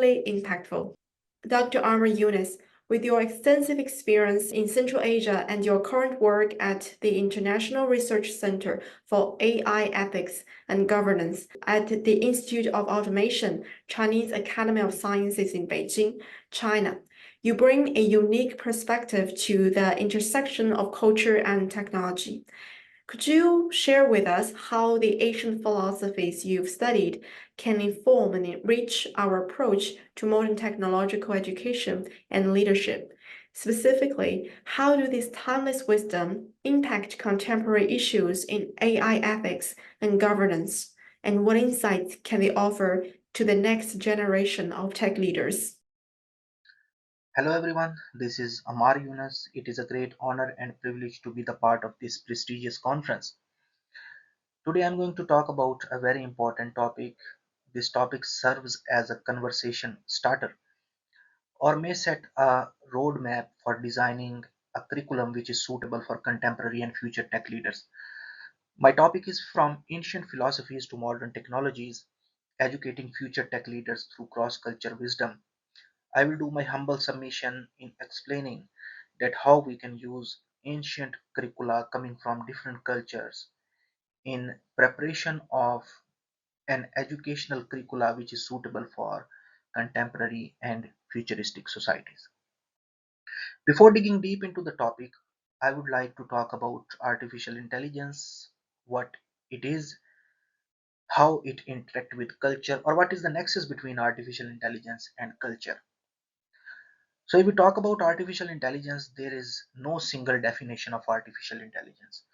impactful. Dr. Ammar Younas, with your extensive experience in Central Asia and your current work at the International Research Center for AI Ethics and Governance at the Institute of Automation, Chinese Academy of Sciences in Beijing, China, you bring a unique perspective to the intersection of culture and technology. Could you share with us how the ancient philosophies you've studied can inform and enrich our approach to modern technological education and leadership? Specifically, how do these timeless wisdom impact contemporary issues in AI ethics and governance? And what insights can they offer to the next generation of tech leaders? Hello everyone, this is Ammar Younas. It is a great honor and privilege to be the part of this prestigious conference. Today I'm going to talk about a very important topic. This topic serves as a conversation starter or may set a roadmap for designing a curriculum which is suitable for contemporary and future tech leaders. My topic is from ancient philosophies to modern technologies, educating future tech leaders through cross-culture wisdom. I will do my humble submission in explaining that how we can use ancient curricula coming from different cultures in preparation of an educational curricula which is suitable for contemporary and futuristic societies. Before digging deep into the topic, I would like to talk about artificial intelligence, what it is, how it interacts with culture, or what is the nexus between artificial intelligence and culture. So if we talk about artificial intelligence, there is no single definition of artificial intelligence.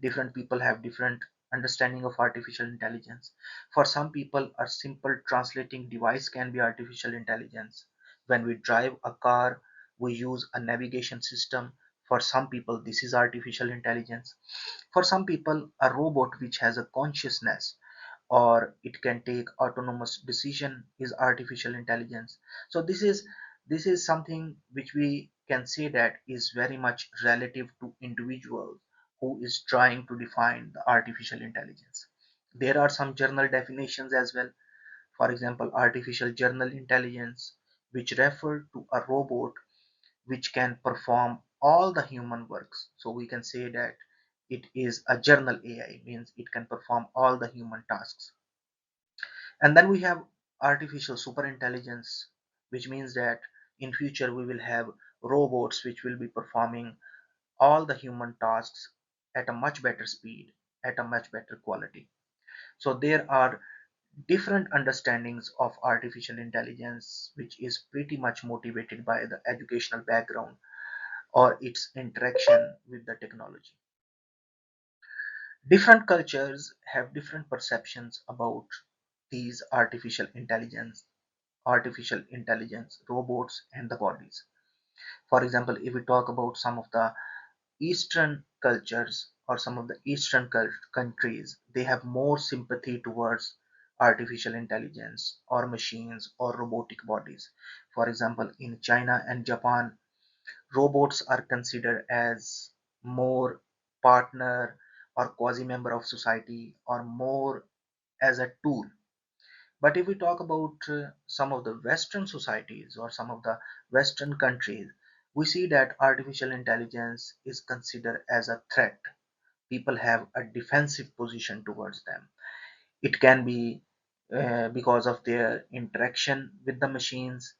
Different people have different understanding of artificial intelligence. For some people, a simple translating device can be artificial intelligence. When we drive a car, we use a navigation system. For some people, this is artificial intelligence. For some people, a robot which has a consciousness or it can take autonomous decision is artificial intelligence. So this is something which we can say that is very much relative to individual who is trying to define the artificial intelligence. There are some journal definitions as well. For example, artificial general intelligence, which refer to a robot which can perform all the human works. So we can say that it is a general AI, means it can perform all the human tasks. And then we have artificial superintelligence, which means that in future we will have robots which will be performing all the human tasks at a much better speed, at a much better quality. So there are different understandings of artificial intelligence, which is pretty much motivated by the educational background or its interaction with the technology. Different cultures have different perceptions about these artificial intelligence, robots, and the bodies. For example, if we talk about some of the Eastern cultures or some of the Eastern countries, they have more sympathy towards artificial intelligence or machines or robotic bodies. For example, in China and Japan, robots are considered as more partner or quasi member of society or more as a tool. But if we talk about some of the Western societies or some of the Western countries, we see that artificial intelligence is considered as a threat. People have a defensive position towards them. It can be because of their interaction with the machines,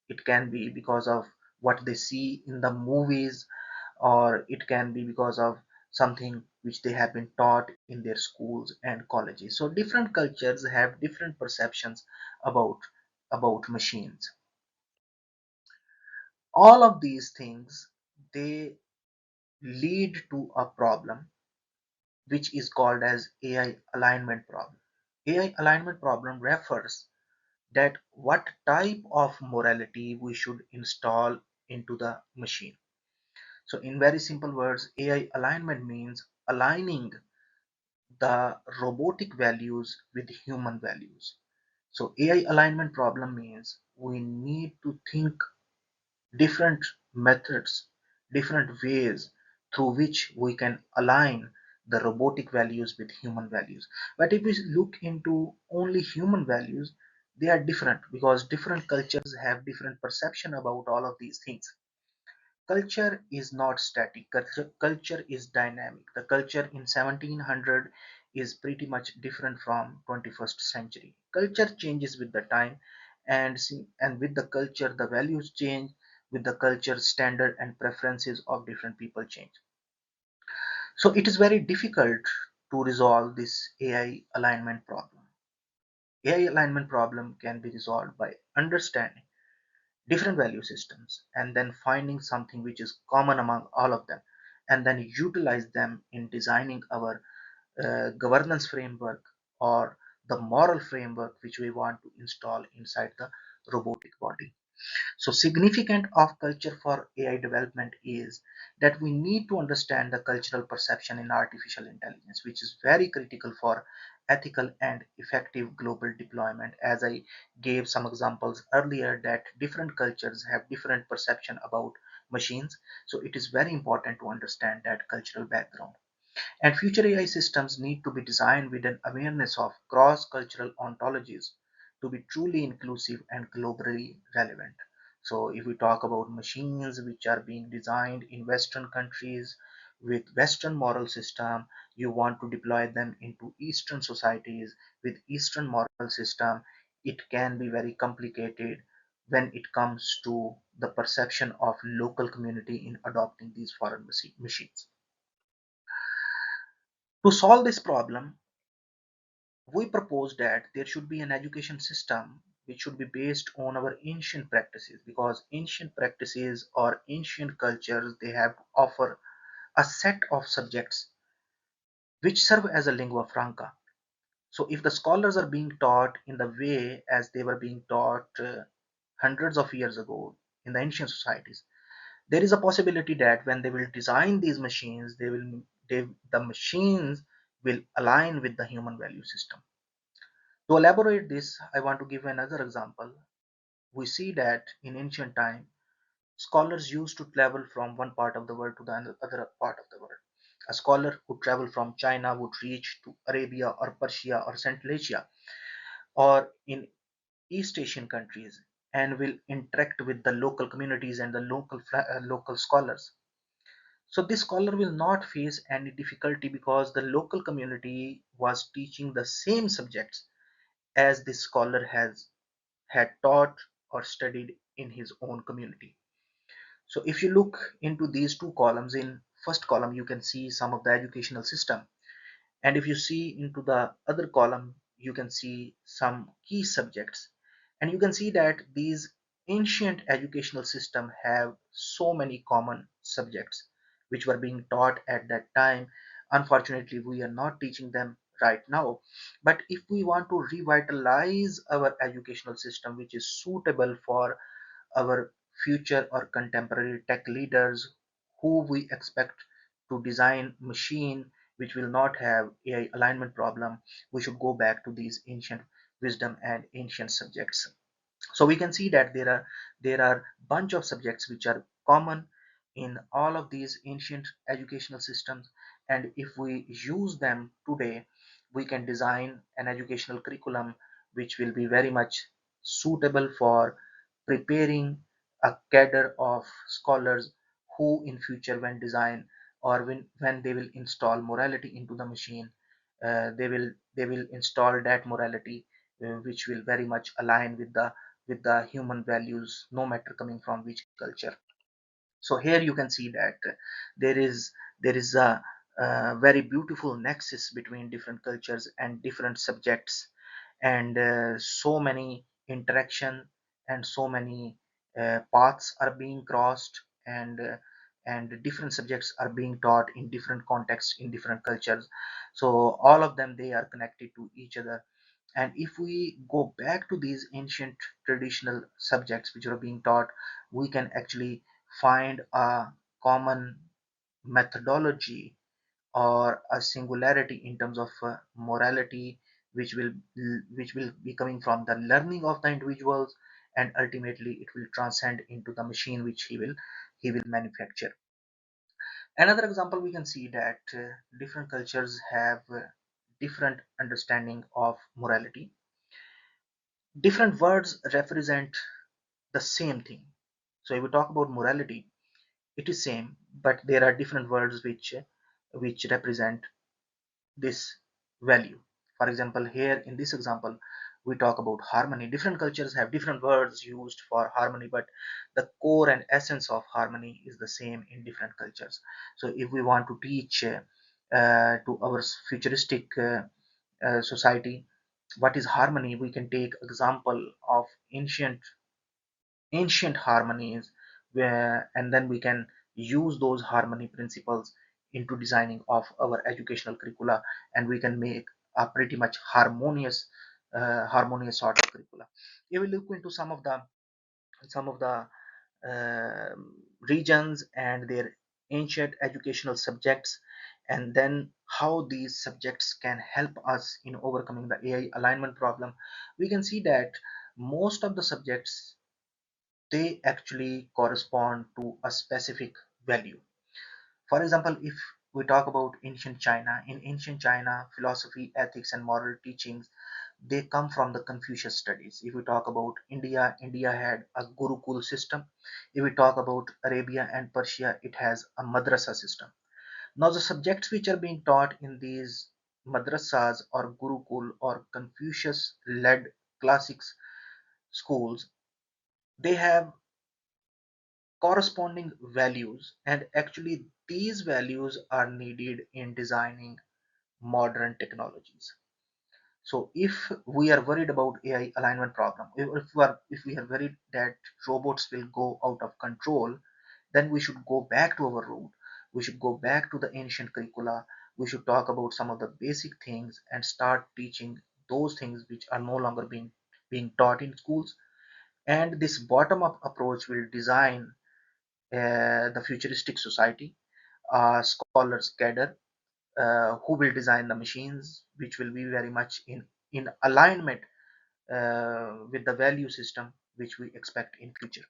it can be because of what they see in the movies, or it can be because of something which they have been taught in their schools and colleges. So different cultures have different perceptions about machines. All of these things, they lead to a problem which is called as AI alignment problem. AI alignment problem refers that what type of morality we should install into the machine. So in very simple words, AI alignment means aligning the robotic values with human values. So AI alignment problem means we need to think different methods, different ways through which we can align the robotic values with human values. But if we look into only human values, they are different because different cultures have different perception about all of these things. Culture is not static. Culture is dynamic. The culture in 1700 is pretty much different from 21st century. Culture changes with the time, and with the culture, the values change. With the culture, standard and preferences of different people change. So it is very difficult to resolve this AI alignment problem. AI alignment problem can be resolved by understanding different value systems and then finding something which is common among all of them and then utilize them in designing our governance framework or the moral framework which we want to install inside the robotic body. So significant of culture for AI development is that we need to understand the cultural perception in artificial intelligence, which is very critical for ethical and effective global deployment. As I gave some examples earlier that different cultures have different perception about machines. So it is very important to understand that cultural background. And future AI systems need to be designed with an awareness of cross-cultural ontologies to be truly inclusive and globally relevant. So if we talk about machines which are being designed in Western countries with Western moral system, you want to deploy them into Eastern societies with Eastern moral system, it can be very complicated when it comes to the perception of local community in adopting these foreign machines. To solve this problem, we propose that there should be an education system which should be based on our ancient practices, because ancient practices or ancient cultures, they have to offer a set of subjects which serve as a lingua franca. So if the scholars are being taught in the way as they were being taught hundreds of years ago in the ancient societies, there is a possibility that when they will design these machines, the machines will align with the human value system. To elaborate this, I want to give another example. We see that in ancient time, scholars used to travel from one part of the world to the other part of the world. A scholar who traveled from China would reach to Arabia or Persia or Central Asia or in East Asian countries and will interact with the local communities and the local scholars. So this scholar will not face any difficulty because the local community was teaching the same subjects as this scholar had taught or studied in his own community. So if you look into these two columns, in first column you can see some of the educational system, and if you see into the other column you can see some key subjects, and you can see that these ancient educational system have so many common subjects which were being taught at that time. Unfortunately we are not teaching them right now, but if we want to revitalize our educational system which is suitable for our future or contemporary tech leaders who we expect to design machine which will not have AI alignment problem, we should go back to these ancient wisdom and ancient subjects. So we can see that there are bunch of subjects which are common in all of these ancient educational systems, and if we use them today, we can design an educational curriculum which will be very much suitable for preparing a cadre of scholars who in future when design or when they will install morality into the machine, they will install that morality which will very much align with the human values, no matter coming from which culture. So here you can see that there is there is a very beautiful nexus between different cultures and different subjects, and so many interaction and so many paths are being crossed, and different subjects are being taught in different contexts in different cultures. So all of them, they are connected to each other. And if we go back to these ancient traditional subjects which are being taught, we can actually find a common methodology or a singularity in terms of morality, which will which will be coming from the learning of the individuals, and ultimately it will transcend into the machine which he will manufacture. Another example, we can see that different cultures have different understanding of morality. Different words represent the same thing. So if we talk about morality, it is same, but there are different words which represent this value. For example, here in this example, we talk about harmony. Different cultures have different words used for harmony, but the core and essence of harmony is the same in different cultures. So if we want to teach to our futuristic society what is harmony, we can take example of ancient harmonies, where and then we can use those harmony principles into designing of our educational curricula, and we can make a pretty much harmonious sort of curricula. If we look into some of the regions and their ancient educational subjects, and then how these subjects can help us in overcoming the AI alignment problem, we can see that most of the subjects, they actually correspond to a specific value. For example, if we talk about ancient China, in ancient China, philosophy, ethics, and moral teachings, they come from the Confucius studies. If we talk about India, India had a Gurukul system. If we talk about Arabia and Persia, it has a madrasa system. Now, the subjects which are being taught in these madrasas or Gurukul or Confucius led classics schools, they have corresponding values, and actually these values are needed in designing modern technologies. So if we are worried about AI alignment problem, if we are worried that robots will go out of control, then we should go back to our root. We should go back to the ancient curricula. We should talk about some of the basic things and start teaching those things which are no longer being taught in schools. And this bottom up approach will design the futuristic society. Scholars gather who will design the machines which will be very much in alignment with the value system which we expect in future.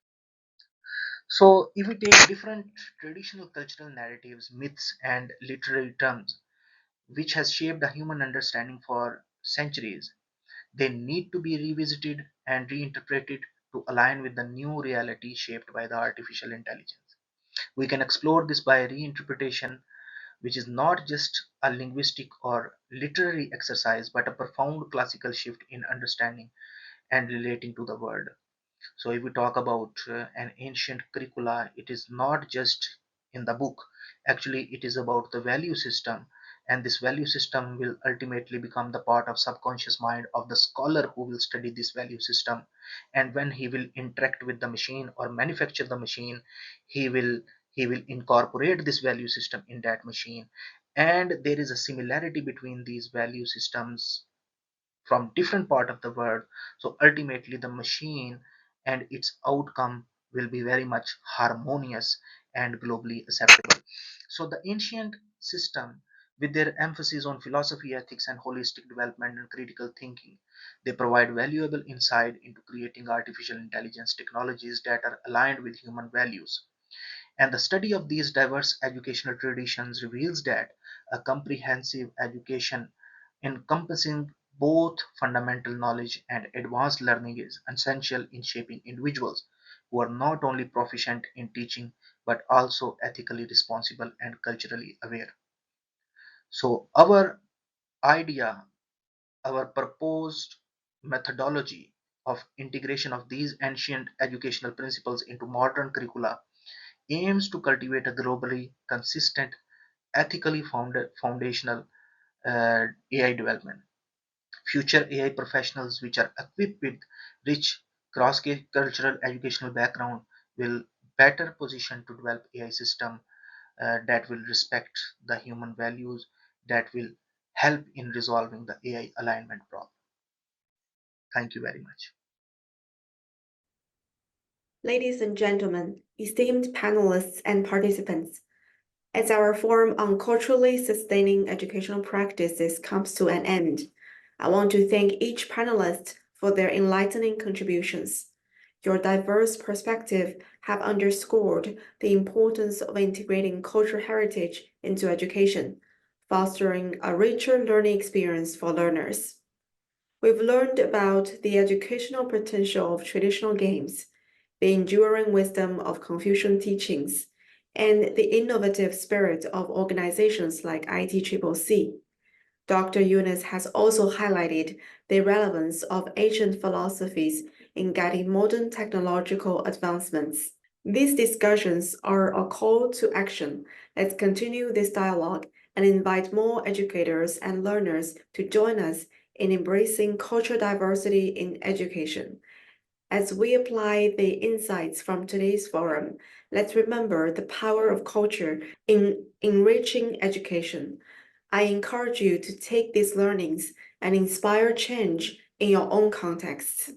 So if we take different traditional cultural narratives, myths, and literary terms which has shaped the human understanding for centuries, they need to be revisited and reinterpreted to align with the new reality shaped by the artificial intelligence. We can explore this by reinterpretation, which is not just a linguistic or literary exercise, but a profound classical shift in understanding and relating to the world. So, if we talk about an ancient curricula, it is not just in the book. Actually, it is about the value system, and this value system will ultimately become the part of subconscious mind of the scholar who will study this value system. And when he will interact with the machine or manufacture the machine, he will he will incorporate this value system in that machine. And there is a similarity between these value systems from different part of the world. So ultimately the machine and its outcome will be very much harmonious and globally acceptable. So the ancient system, with their emphasis on philosophy, ethics, and holistic development and critical thinking, they provide valuable insight into creating artificial intelligence technologies that are aligned with human values. And the study of these diverse educational traditions reveals that a comprehensive education encompassing both fundamental knowledge and advanced learning is essential in shaping individuals who are not only proficient in teaching but also ethically responsible and culturally aware. So, idea, our proposed methodology of integration of these ancient educational principles into modern curricula aims to cultivate a globally consistent, ethically foundational AI development. Future AI professionals, which are equipped with rich cross-cultural educational background, will better position to develop AI system that will respect the human values, that will help in resolving the AI alignment problem. Thank you very much. Ladies and gentlemen, esteemed panelists and participants, as our forum on culturally sustaining educational practices comes to an end, I want to thank each panelist for their enlightening contributions. Your diverse perspective have underscored the importance of integrating cultural heritage into education, fostering a richer learning experience for learners. We've learned about the educational potential of traditional games, the enduring wisdom of Confucian teachings, and the innovative spirit of organizations like ITCCC. Dr. Younas has also highlighted the relevance of ancient philosophies in guiding modern technological advancements. These discussions are a call to action. Let's continue this dialogue and invite more educators and learners to join us in embracing cultural diversity in education. As we apply the insights from today's forum, let's remember the power of culture in enriching education. I encourage you to take these learnings and inspire change in your own context.